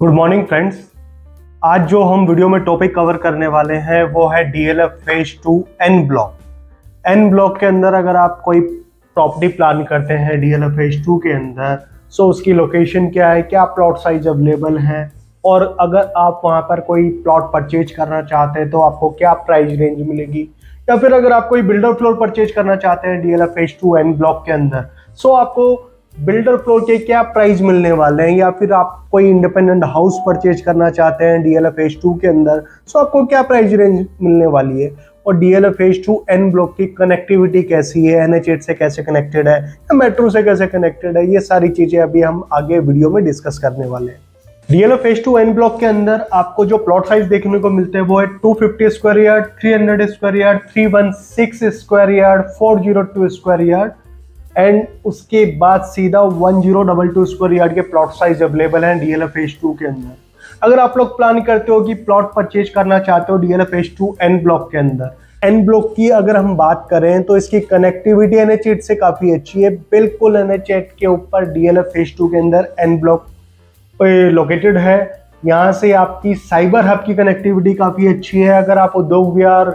Good morning friends. आज जो हम वीडियो में टॉपिक कवर करने वाले हैं वो है DLF phase 2 N block. N block के अंदर अगर आप कोई प्रॉपर्टी प्लान करते हैं डीएलएफ फेज 2 के अंदर, सो उसकी लोकेशन क्या है, क्या प्लॉट साइज अवेलेबल है, और अगर आप वहां पर कोई प्लॉट परचेज करना चाहते हैं तो आपको क्या प्राइस रेंज मिलेगी, या फिर अगर आप कोई बिल्डर फ्लोर परचेज करना चाहते हैं डीएलएफ फेज 2 एन ब्लॉक के अंदर, सो आपको बिल्डर फ्लोर के क्या प्राइस मिलने वाले हैं, या फिर आप कोई इंडिपेंडेंट हाउस परचेज करना चाहते हैं डीएलएफ फेज 2 के अंदर, सो आपको क्या प्राइस रेंज मिलने वाली है, और डीएलएफ फेज 2 एन ब्लॉक की कनेक्टिविटी कैसी है, एनएच8 से कैसे कनेक्टेड है या मेट्रो से कैसे कनेक्टेड है, ये सारी चीजें अभी हम आगे वीडियो में डिस्कस करने वाले हैं। डीएलएफ फेज 2 एन ब्लॉक के अंदर आपको जो प्लॉट साइज देखने को मिलते हैं वो है 250 square yard, 300 square yard, 316 square yard, 402 square yard, and उसके बाद सीधा 1022 स्क्वायर यार्ड के प्लॉट साइज अवेलेबल हैं डीएलएफ फेज 2 के अंदर। अगर आप लोग प्लान करते हो कि प्लॉट परचेज करना चाहते हो डीएलएफ फेज 2 एन ब्लॉक के अंदर, एन ब्लॉक की अगर हम बात करें तो इसकी कनेक्टिविटी एनएच8 से काफी अच्छी है। बिल्कुल एनएच8 के ऊपर डीएलएफ फेज 2 के अंदर एन ब्लॉक लोकेटेड है। यहाँ से आपकी साइबर हब की कनेक्टिविटी काफी अच्छी है। अगर आप उद्योग विहार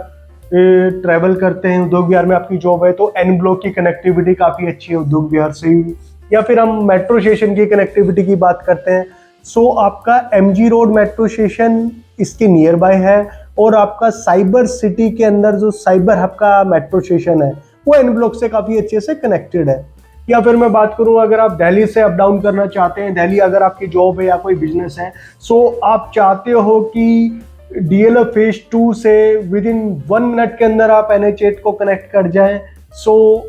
ट्रैवल करते हैं, उद्योग विहार में आपकी जॉब है, तो एन ब्लॉक की कनेक्टिविटी काफ़ी अच्छी है उद्योग विहार से ही। या फिर हम मेट्रो स्टेशन की कनेक्टिविटी की बात करते हैं, सो आपका एमजी रोड मेट्रो स्टेशन इसके नियर बाय है, और आपका साइबर सिटी के अंदर जो साइबर हब का मेट्रो स्टेशन है वो एन ब्लॉक से काफ़ी अच्छे से कनेक्टेड है। या फिर मैं बात करूं, अगर आप दिल्ली से अप डाउन करना चाहते हैं, दिल्ली अगर आपकी जॉब है या कोई बिजनेस है, सो आप चाहते हो कि डीएलएफ फेज 2 से विद इन 1 मिनट के अंदर आप एनएच8 को कनेक्ट कर जाएं, सो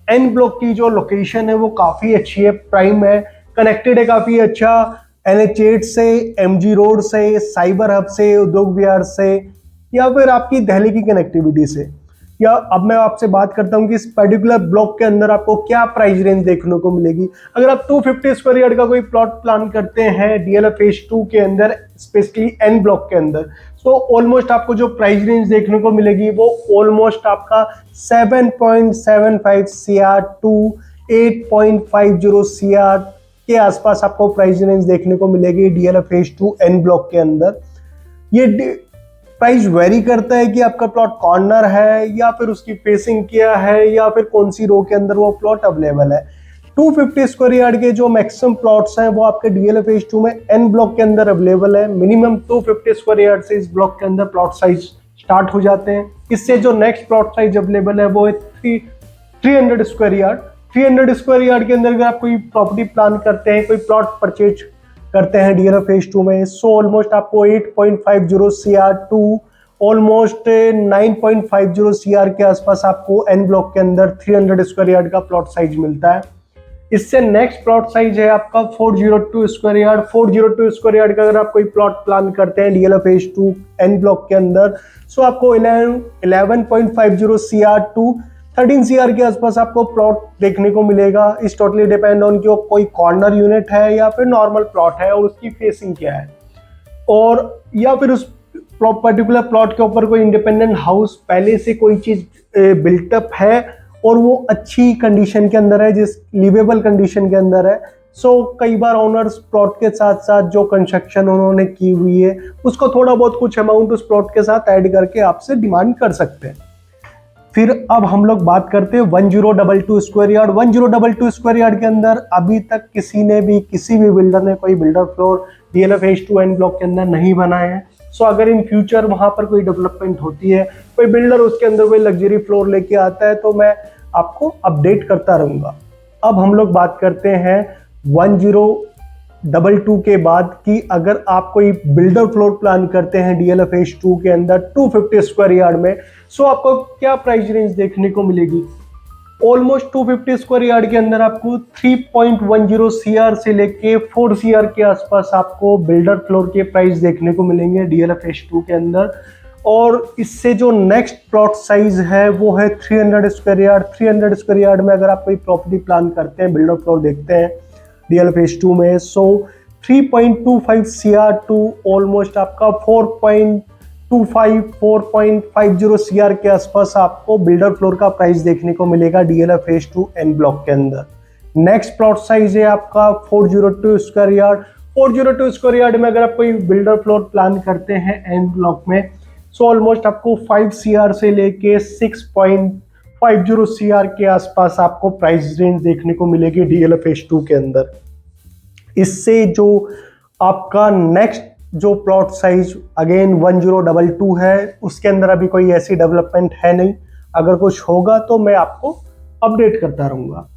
एन ब्लॉक की जो लोकेशन है वो काफ़ी अच्छी है, प्राइम है, कनेक्टेड है काफ़ी अच्छा एनएच8 से, एमजी रोड से, साइबर हब से, उद्योग विहार से, या फिर आपकी दिल्ली की कनेक्टिविटी से। या अब मैं आपसे बात करता हूं कि इस पर्टिकुलर ब्लॉक के अंदर आपको क्या प्राइस रेंज देखने को मिलेगी। अगर आप 250 स्क्वायर यार्ड का कोई प्लॉट प्लान करते हैं डीएलएफ फेज 2 के अंदर, स्पेशली एन ब्लॉक के अंदर, तो ऑलमोस्ट आपको जो प्राइस रेंज देखने को मिलेगी वो ऑलमोस्ट आपका 7.75 CR टू 8.50 CR के आसपास आपको प्राइस रेंज देखने को मिलेगी डीएलएफ फेज 2 एन ब्लॉक के अंदर। ये प्राइस वेरी करता है कि आपका प्लॉट कॉर्नर है, या फिर उसकी फेसिंग क्या है, या फिर कौन सी रो के अंदर वो प्लॉट अवेलेबल है। 250 स्क्वायर यार्ड के जो मैक्सिमम प्लॉट्स हैं वो आपके डीएलएफ फेज 2 में एन ब्लॉक के अंदर अवेलेबल है। मिनिमम 250 स्क्वायर यार्ड से इस ब्लॉक के अंदर प्लॉट साइज स्टार्ट हो जाते हैं। इससे जो नेक्स्ट प्लॉट साइज अवेलेबल है वो है 300 स्क्वायर यार्ड। 300 स्क्वायर यार्ड के अंदर अगर आप कोई प्रॉपर्टी प्लान करते हैं, कोई प्लॉट परचेज करते हैं डीएलएफ फेज 2 में, सो ऑलमोस्ट आपको 8.50 CR टू ऑलमोस्ट 9.50 CR के आसपास आपको एन ब्लॉक के अंदर 300 स्क्वायर यार्ड का प्लॉट साइज मिलता है। इससे नेक्स्ट प्लॉट साइज है आपका 402 स्क्वायर यार्ड। 402 स्क्वायर यार्ड का अगर आप कोई प्लॉट प्लान करते हैं डीएलएफ फेज 2 एन ब्लॉक के अंदर, सो आपको 11.50 CR टू 13 CR के आसपास आपको प्लॉट देखने को मिलेगा। इस टोटली डिपेंड ऑन कि वो कोई कॉर्नर यूनिट है या फिर नॉर्मल प्लॉट है, और उसकी फेसिंग क्या है, और या फिर उस पर्टिकुलर प्लॉट के ऊपर कोई इंडिपेंडेंट हाउस पहले से कोई चीज बिल्टअप है और वो अच्छी कंडीशन के अंदर है, जिस लिवेबल कंडीशन के अंदर है। सो कई बार ओनर्स प्लॉट के साथ साथ जो कंस्ट्रक्शन उन्होंने की हुई है उसको थोड़ा बहुत कुछ अमाउंट उस प्लॉट के साथ ऐड करके आपसे डिमांड कर सकते हैं। फिर अब हम लोग बात करते हैं 1022 स्क्वायर यार्ड। 1022 स्क्वायर यार्ड के अंदर अभी तक किसी भी बिल्डर ने कोई builder floor DLF phase 2 N block के अंदर नहीं बनाया है। सो अगर इन फ्यूचर वहां पर कोई डेवलपमेंट होती है, कोई बिल्डर उसके अंदर कोई लग्जरी फ्लोर लेके आता है, तो मैं आपको अपडेट करता रहूंगा। अब हम लोग बात करते हैं 1022 के बाद कि अगर आप कोई बिल्डर फ्लोर प्लान करते हैं डीएलएफ फेज 2 के अंदर 250 स्क्वायर यार्ड में, सो आपको क्या प्राइस रेंज देखने को मिलेगी। ऑलमोस्ट 250 स्क्वायर यार्ड के अंदर आपको 3.10 CR से लेके 4 CR के आसपास आपको बिल्डर फ्लोर के प्राइस देखने को मिलेंगे डीएलएफ फेज 2 के अंदर। और इससे जो नेक्स्ट प्लॉट साइज है वो है 300 स्क्वायर यार्ड। 300 स्क्वायर यार्ड में अगर आप कोई प्रॉपर्टी प्लान करते हैं, बिल्डर फ्लोर देखते हैं डीएलएफ फेज 2 में, सो 3.25 CR टू ऑलमोस्ट आपका 4.50 CR के आसपास आपको बिल्डर फ्लोर का प्राइस देखने को मिलेगा डीएलएफ फेज 2 एन ब्लॉक के अंदर। नेक्स्ट प्लॉट साइज है आपका 402 स्क्वायर यार्ड। 402 स्क्वायर यार्ड में अगर आप कोई बिल्डर प्लॉट प्लान करते हैं एन ब्लॉक में, सो ऑलमोस्ट आपको 5 CR से लेके 6.50 CR के आसपास आपको प्राइस रेंज देखने को मिलेगी DLF Phase 2 के अंदर। इससे जो आपका नेक्स्ट जो प्लॉट साइज अगेन 1022 है, उसके अंदर अभी कोई ऐसी डेवलपमेंट है नहीं। अगर कुछ होगा तो मैं आपको अपडेट करता रहूँगा।